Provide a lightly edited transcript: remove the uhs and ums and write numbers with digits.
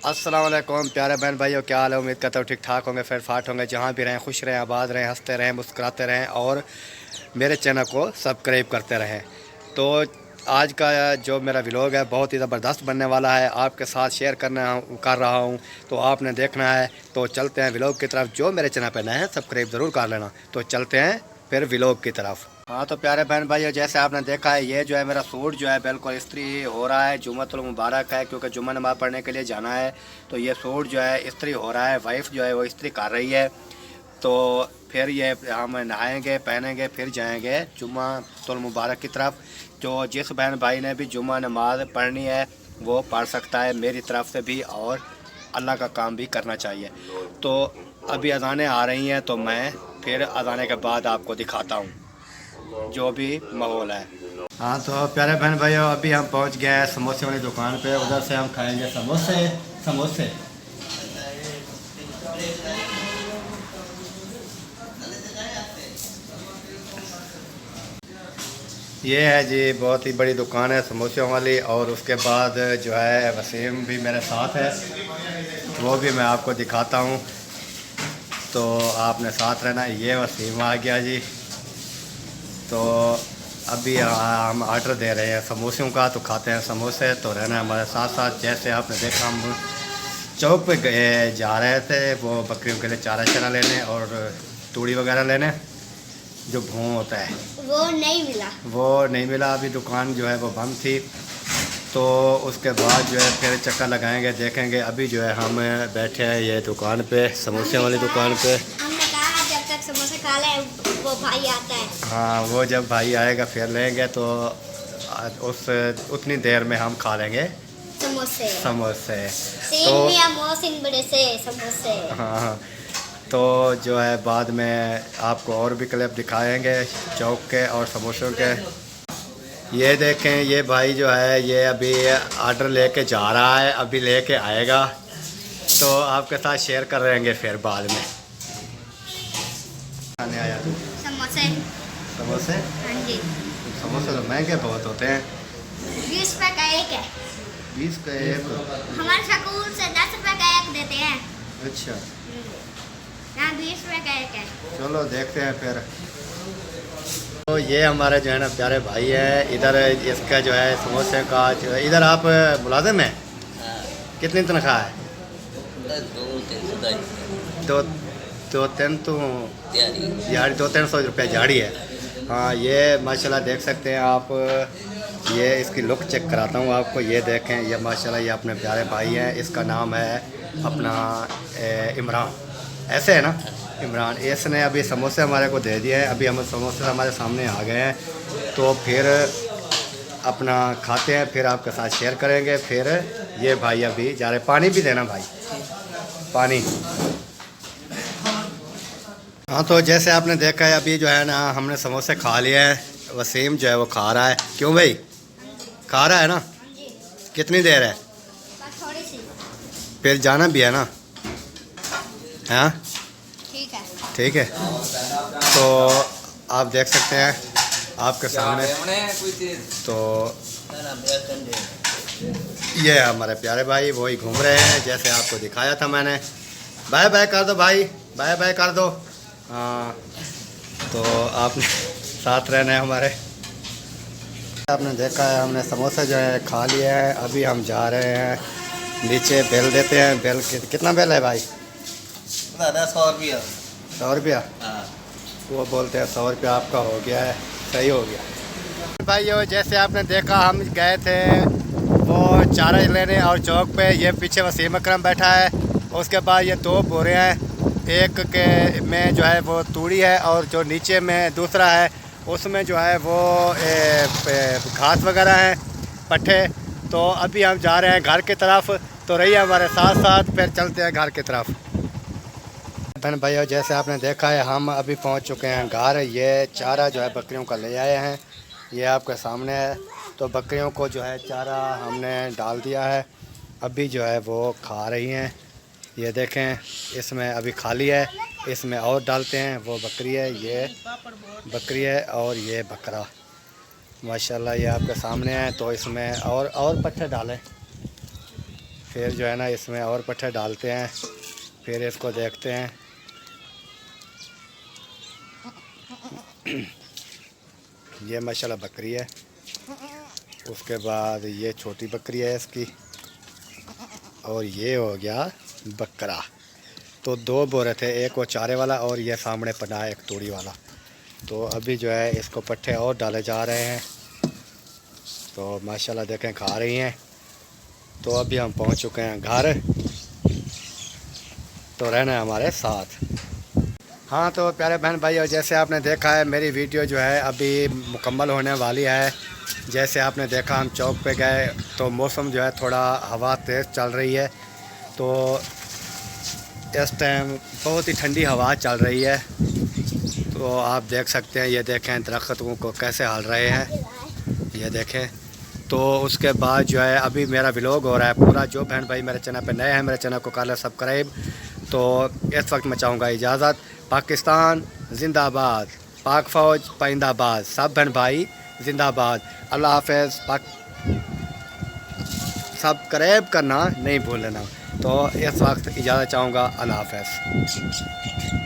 अस्सलाम वालेकुम प्यारे बहन भाइयों, क्या हाल है। उम्मीद करता हूँ ठीक ठाक होंगे, फिर फाट होंगे। जहाँ भी रहें खुश रहें, आबाद रहें, हंसते रहें, मुस्कुराते रहें और मेरे चैनल को सब्सक्राइब करते रहें। तो आज का जो मेरा व्लॉग है बहुत ही ज़बरदस्त बनने वाला है, आपके साथ शेयर कर रहा हूँ। तो आपने देखना है, तो चलते हैं व्लॉग की तरफ। जो मेरे चैनल पर नए हैं सब्सक्राइब ज़रूर कर लेना। तो चलते हैं फिर व्लॉग की तरफ। हाँ तो प्यारे बहन भाइयों, जैसे आपने देखा है, ये जो है मेरा सूट जो है बिल्कुल इस्त्री हो रहा है। जुम्मतुल मुबारक है, क्योंकि जुम्मा नमाज़ पढ़ने के लिए जाना है। तो ये सूट जो है इस्त्री हो रहा है, वाइफ जो है वो इस्त्री कर रही है। तो फिर ये हम नहाएंगे, पहनेंगे, फिर जाएंगे जुम्मतुल मुबारक की तरफ। तो जिस बहन भाई ने भी जुम्मा नमाज पढ़नी है वो पढ़ सकता है मेरी तरफ से भी, और अल्लाह का काम भी करना चाहिए। तो अभी अज़ानें आ रही हैं, तो मैं फिर अज़ाने के बाद आपको दिखाता हूँ जो भी माहौल है। हाँ तो प्यारे बहन भाइयों, अभी हम पहुँच गए हैं समोसे वाली दुकान पे। उधर से हम खाएंगे समोसे समोसे। ये है जी, बहुत ही बड़ी दुकान है समोसों वाली। और उसके बाद जो है वसीम भी मेरे साथ है, वो भी मैं आपको दिखाता हूँ। तो आपने साथ रहना। ये वसीम आ गया जी। तो अभी हम आर्डर दे रहे हैं समोसों का, तो खाते हैं समोसे। तो रहना हमारे साथ साथ। जैसे आपने देखा, हम चौक पे गए जा रहे थे वो बकरियों के लिए चारा चारा लेने और तूड़ी वगैरह लेने, जो भूं होता है वो नहीं मिला। अभी दुकान जो है वो बंद थी। तो उसके बाद जो है फिर चक्कर लगाएंगे, देखेंगे। अभी जो है हम बैठे हैं ये दुकान पे, समोसे वाली दुकान पे। हमने कहा जब तक समोसे खा ले वो भाई आता है। हाँ, वो जब भाई आएगा फिर लेंगे। तो उस उतनी देर में हम खा लेंगे समोसे समोसे। तो मोहसिन बड़े से समोसे। हाँ हाँ, तो जो है बाद में आपको और भी क्लिप दिखाएंगे चौक के और समोसों के। ये देखें, ये भाई जो है ये अभी ऑर्डर लेके जा रहा है, अभी लेके आएगा। तो आपके साथ शेयर कर रहेंगे फिर बाद में। खाने आया समोसे। समोसे। हाँ जी। समोसे तो महंगे बहुत होते हैं। 20 रुपए का एक है। 20 का एक? हमारे स्कूल से 10 रुपए का एक देते हैं। अच्छा, यहाँ 20 रुपए का एक है। चलो देखते हैं फिर। तो ये हमारे जो है ना प्यारे भाई है। इधर इसका जो है समोसे का जो है, इधर आप मुलाजिम हैं? कितनी तनख्वाह है? दो दो तीन तो दिहाड़ी 200-300 रुपये दिहाड़ी है। हाँ, ये माशाल्लाह देख सकते हैं आप। ये इसकी लुक चेक कराता हूँ आपको। ये देखें, ये माशाल्लाह ये अपने प्यारे भाई हैं। इसका नाम है अपना इमरान, ऐसे है ना, इमरान। इसने अभी समोसे हमारे को दे दिए हैं। अभी हम समोसे हमारे सामने आ गए हैं, तो फिर अपना खाते हैं, फिर आपके साथ शेयर करेंगे। फिर ये भाई अभी जा रहे। पानी भी देना भाई, पानी। हाँ तो जैसे आपने देखा है, अभी जो है ना हमने समोसे खा लिए हैं। वसीम जो है वो खा रहा है। क्यों भाई खा रहा है ना? कितनी देर है? थोड़ी सी। फिर जाना भी है ना? हाँ ठीक है। ठीक है। तो आप देख सकते हैं आपके सामने। तो ये हमारे प्यारे भाई वही घूम रहे हैं जैसे आपको दिखाया था मैंने। बाय बाय कर दो भाई, बाय बाय कर दो। हाँ, तो आपने साथ रहना है हमारे। आपने देखा है हमने समोसा जो है खा लिया है। अभी हम जा रहे हैं नीचे। बिल देते हैं। बिल कितना बिल है भाई? 100 रुपया। 100 रुपया? वो बोलते हैं 100 रुपया आपका हो गया है, सही हो गया। भाइयों जैसे आपने देखा, हम गए थे वो चारा लेने और चौक पे। ये पीछे वसीम अकरम बैठा है। उसके बाद ये 2 बोरे हैं, एक के में जो है वो तूड़ी है और जो नीचे में दूसरा है उसमें जो है वो घास वगैरह हैं, पट्ठे। तो अभी हम जा रहे हैं घर की तरफ। तो रहिए हमारे साथ साथ, फिर चलते हैं घर की तरफ। बहन भाइयों जैसे आपने देखा है, हम अभी पहुंच चुके हैं घर। ये चारा जो है बकरियों का ले आए हैं, ये आपके सामने है। तो बकरियों को जो है चारा हमने डाल दिया है। अभी जो है वो खा रही हैं। ये देखें, इसमें अभी खाली है, इसमें और डालते हैं। वो बकरी है, ये बकरी है और ये बकरा। माशाल्लाह ये आपके सामने है। तो इसमें और पत्थर डालें। फिर जो है ना इसमें और पट्ठे डालते हैं, फिर इसको देखते हैं। ये माशाल्लाह बकरी है, उसके बाद ये छोटी बकरी है इसकी, और ये हो गया बकरा। तो 2 बोरे थे, एक वो चारे वाला और ये सामने पड़ा है एक तोड़ी वाला। तो अभी जो है इसको पट्ठे और डाले जा रहे हैं। तो माशाल्लाह देखें खा रही हैं। तो अभी हम पहुंच चुके हैं घर, तो रहना हमारे साथ। हाँ तो प्यारे बहन भाइयों, जैसे आपने देखा है मेरी वीडियो जो है अभी मुकम्मल होने वाली है। जैसे आपने देखा हम चौक पे गए तो मौसम जो है थोड़ा हवा तेज़ चल रही है। तो इस टाइम बहुत ही ठंडी हवा चल रही है। तो आप देख सकते हैं, ये देखें दरख्तों को कैसे हल रहे हैं, ये देखें। तो उसके बाद जो है अभी मेरा व्लॉग हो रहा है पूरा। जो बहन भाई मेरे चैनल पे नए हैं, मेरे चैनल को कर लें सब्सक्राइब। तो इस वक्त मैं चाहूँगा इजाज़त। पाकिस्तान जिंदाबाद, पाक फ़ौज पाइंदाबाद, सब बहन भाई जिंदाबाद। अल्लाह हाफ़िज़। सब्सक्राइब करना नहीं भूलना। तो इस वक्त इजाज़त चाहूँगा। अल्लाह हाफ़िज़।